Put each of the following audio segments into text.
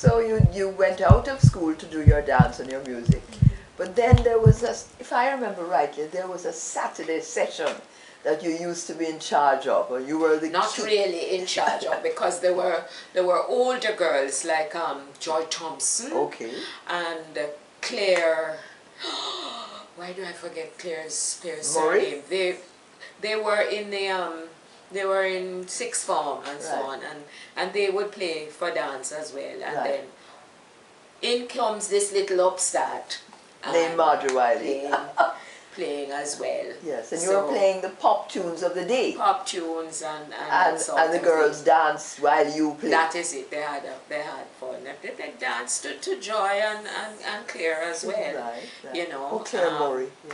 So you went out of school to do your dance and your music. But then there was a, if I remember rightly, there was a Saturday session that you used to be in charge of, or you were the Not really in charge of, because there were older girls like Joy Thompson, okay, and Claire. Why do I forget Claire's surname? They were in the they were in sixth form and so on, and they would play for dance as well, and then in comes this little upstart named Marjorie Whylie playing as well. Yes, and you were playing the pop tunes of the day. Pop tunes and the girls danced while you played. That is it. They had fun. They danced to Joy and Claire as well. Right. You know. Oh, Claire Murray. Yeah.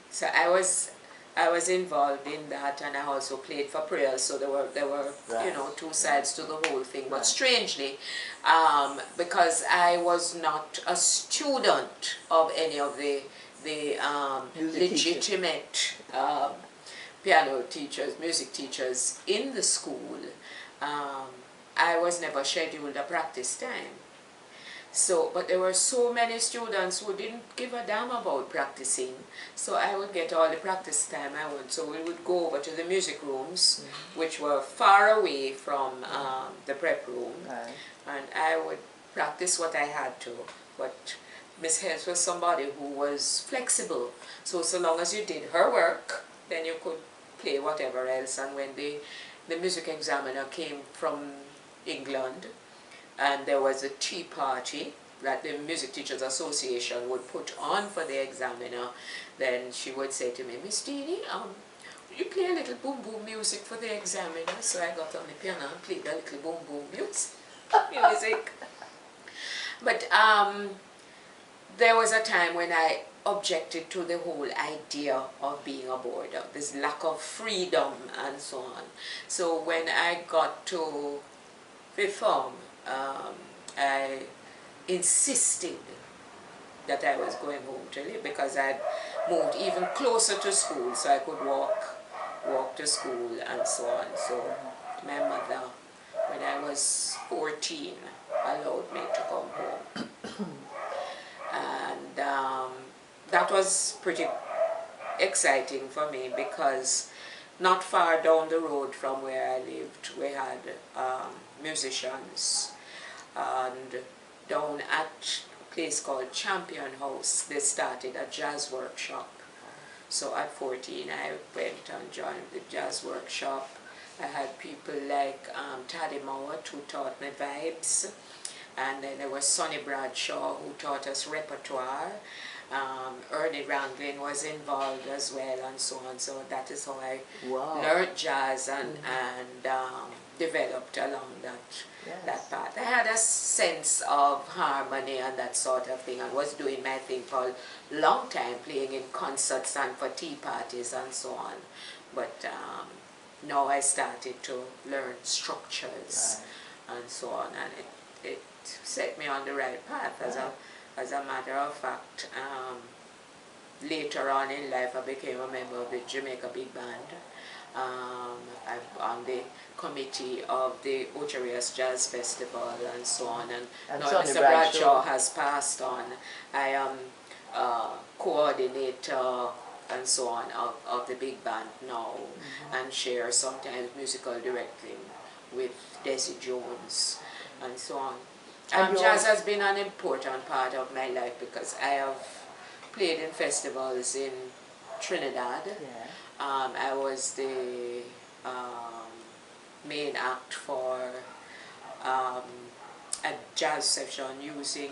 So I was involved in that, and I also played for prayers. So there were you know, two sides to the whole thing. But strangely, because I was not a student of any of the legitimate piano teachers, music teachers in the school, I was never scheduled a practice time. So, but there were so many students who didn't give a damn about practicing, so I would get all the practice time I would. So we would go over to the music rooms, which were far away from the prep room, and I would practice what I had to. But Miss Hess was somebody who was flexible, so long as you did her work, then you could play whatever else. And when the music examiner came from England, and there was a tea party that the Music Teachers Association would put on for the examiner, then she would say to me, Miss Deanie, you play a little boom boom music for the examiner. So I got on the piano and played a little boom boom music. But there was a time when I objected to the whole idea of being a boarder, this lack of freedom and so on. So when I got to fifth form, I insisted that I was going home to live, because I'd moved even closer to school, so I could walk to school and so on. So my mother, when I was 14, allowed me to come home. And that was pretty exciting for me, because not far down the road from where I lived, we had musicians, and down at a place called Champion House, they started a jazz workshop. So at 14, I went and joined the jazz workshop. I had people like Taddy Mowat, who taught me vibes, and then there was Sonny Bradshaw, who taught us repertoire. Ernie Ranglin was involved as well, and so on. So that is how I learned jazz and developed along that path. I had a sense of harmony and that sort of thing, and was doing my thing for a long time, playing in concerts and for tea parties and so on. But now I started to learn structures and so on, and it set me on the right path. As a matter of fact, later on in life, I became a member of the Jamaica Big Band. I'm on the committee of the Ocherias Jazz Festival and so on. And now Mr. Bradshaw has passed on. I am coordinator and so on of the big band now, and share sometimes musical directing with Desi Jones and so on. And jazz has been an important part of my life, because I have played in festivals in Trinidad. I was the main act for a jazz session using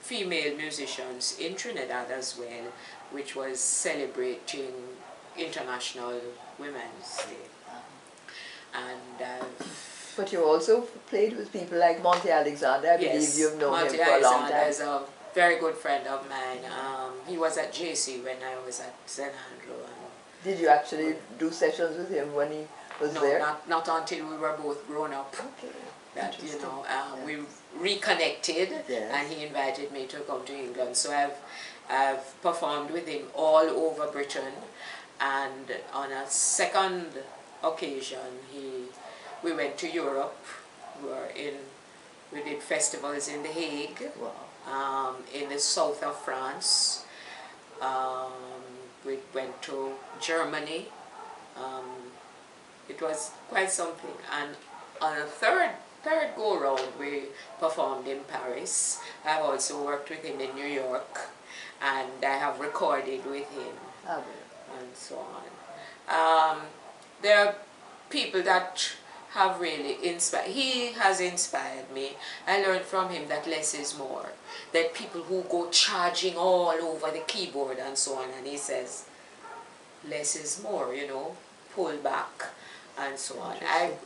female musicians in Trinidad as well, which was celebrating International Women's Day. And but you also played with people like Monty Alexander. I believe you've known him for a long time. Monty Alexander is a very good friend of mine. He was at JC when I was at St. Andrew. Did you actually do sessions with him when he was there? No, not until we were both grown up. Okay. That, you know, we reconnected, and he invited me to come to England. So I've performed with him all over Britain, and on a second occasion we went to Europe. We were in We did festivals in The Hague, Wow. in the south of France. We went to Germany. It was quite something. And on a third go round, we performed in Paris. I've also worked with him in New York, and I have recorded with him, and so on. There are people that have really inspired. He has inspired me. I learned from him that less is more. That people who go charging all over the keyboard and so on, and he says, less is more, you know, pull back and so on.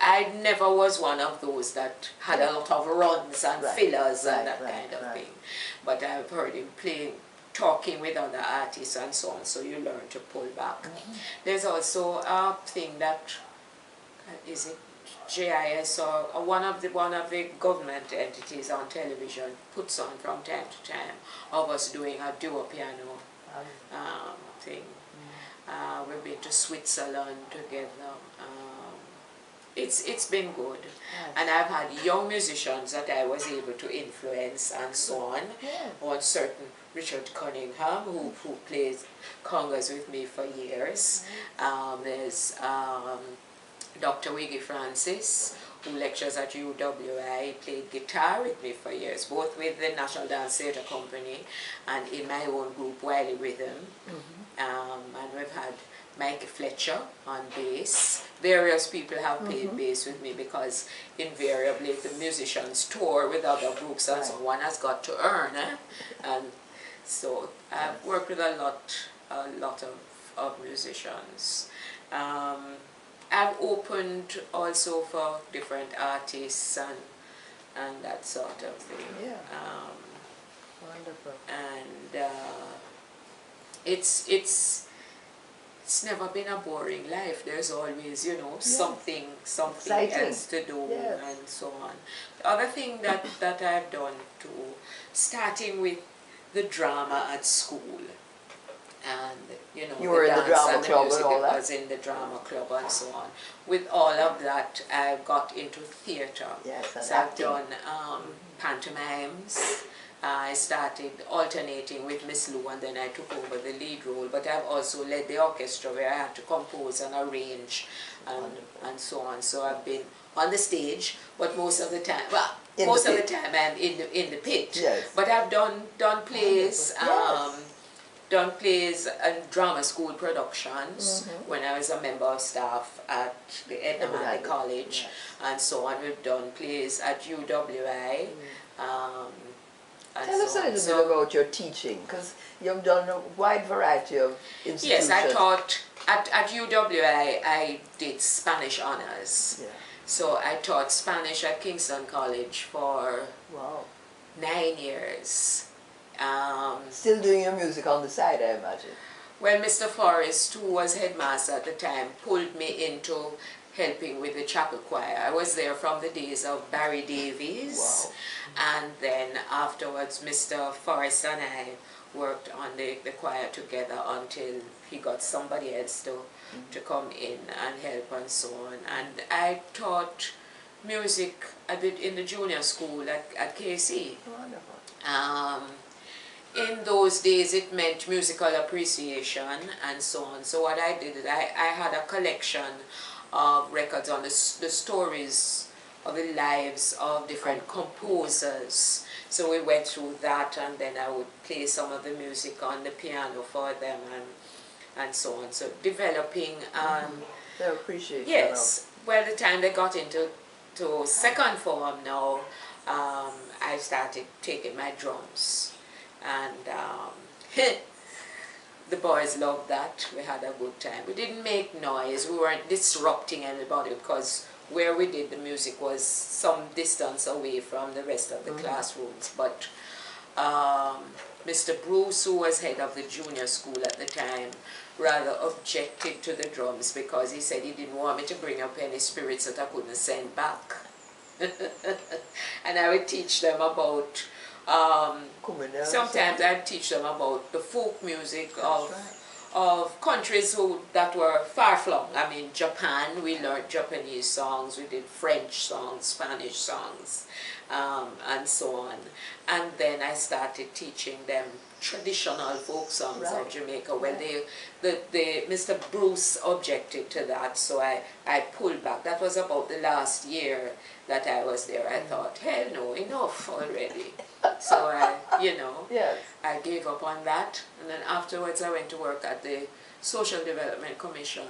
I never was one of those that had a lot of runs and fillers and that kind of thing. But I've heard him playing, talking with other artists and so on, so you learn to pull back. There's also a thing that, is it JIS or one of the government entities on television puts on from time to time of us doing a duo piano thing. We've been to Switzerland together. It's been good, and I've had young musicians that I was able to influence and so on. On certain Richard Cunningham, who plays congas with me for years. There's Dr. Wiggy Francis, who lectures at UWI, played guitar with me for years, both with the National Dance Theatre Company and in my own group, Whylie Rhythm. And we've had Mike Fletcher on bass. Various people have played bass with me because invariably the musicians tour with other groups and so one has got to earn. And so I've worked with a lot of musicians. I've opened also for different artists and that sort of thing. Wonderful. And it's never been a boring life. There's always, you know, something Exciting. else to do and so on. The other thing that I've done too, starting with the drama at school, and you know, you were in the drama club and all that. I was in the drama club and so on. With all of that, I got into theatre. So I've done pantomimes. I started alternating with Miss Lou, and then I took over the lead role. But I've also led the orchestra where I had to compose and arrange and so on. So I've been on the stage, but most of the time, well, most of the time I'm in the pit. But I've done plays. Done plays and drama school productions when I was a member of staff at the Edna College and so on. We've done plays at UWI. Tell us a little bit about your teaching, because you've done a wide variety of institutions. Yes, I taught at UWI. I did Spanish honors. So I taught Spanish at Kingston College for 9 years. Still doing your music on the side, I imagine. Well, Mr. Forrest, who was headmaster at the time, pulled me into helping with the chapel choir. I was there from the days of Barry Davies, and then afterwards Mr. Forrest and I worked on the choir together until he got somebody else to come in and help and so on. And I taught music in the junior school at KC. Wonderful. In those days it meant musical appreciation and so on. So what I did is I had a collection of records on the stories of the lives of different composers. So we went through that, and then I would play some of the music on the piano for them and so on. So developing their appreciation. Yes. By the time they got into second form now, I started taking my drums. And the boys loved that. We had a good time. We didn't make noise. We weren't disrupting anybody because where we did the music was some distance away from the rest of the classrooms. But Mr. Bruce, who was head of the junior school at the time, rather objected to the drums because he said he didn't want me to bring up any spirits that I couldn't send back. And I would teach them about sometimes I'd teach them about the folk music of of countries that were far-flung. I mean, Japan, we learned Japanese songs, we did French songs, Spanish songs, and so on. And then I started teaching them traditional folk songs of Jamaica. Well, Mr. Bruce objected to that, so I pulled back. That was about the last year that I was there. I thought, hell no, enough already. So I gave up on that, and then afterwards I went to work at the Social Development Commission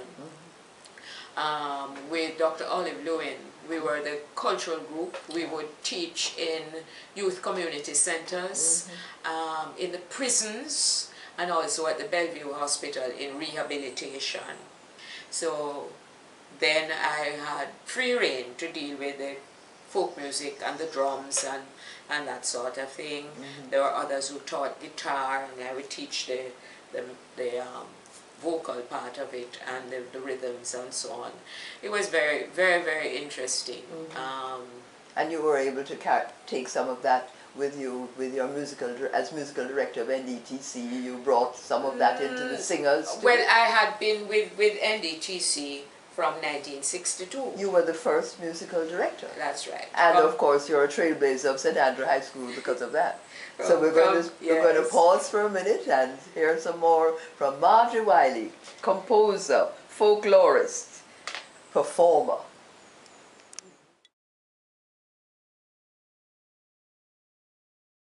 with Dr. Olive Lewin. We were the cultural group. We would teach in youth community centers, in the prisons, and also at the Bellevue Hospital in rehabilitation. So then I had free rein to deal with the folk music and the drums and that sort of thing. There were others who taught guitar, and I would teach the vocal part of it and the rhythms and so on. It was very, very, very interesting. And you were able to take some of that with you, with your as musical director of NDTC. You brought some of that into the singers too. Well, I had been with NDTC from 1962. You were the first musical director. That's right. And of course you're a trailblazer of St. Andrew High School because of that. So we're going to pause for a minute and hear some more from Marjorie Whylie, composer, folklorist, performer.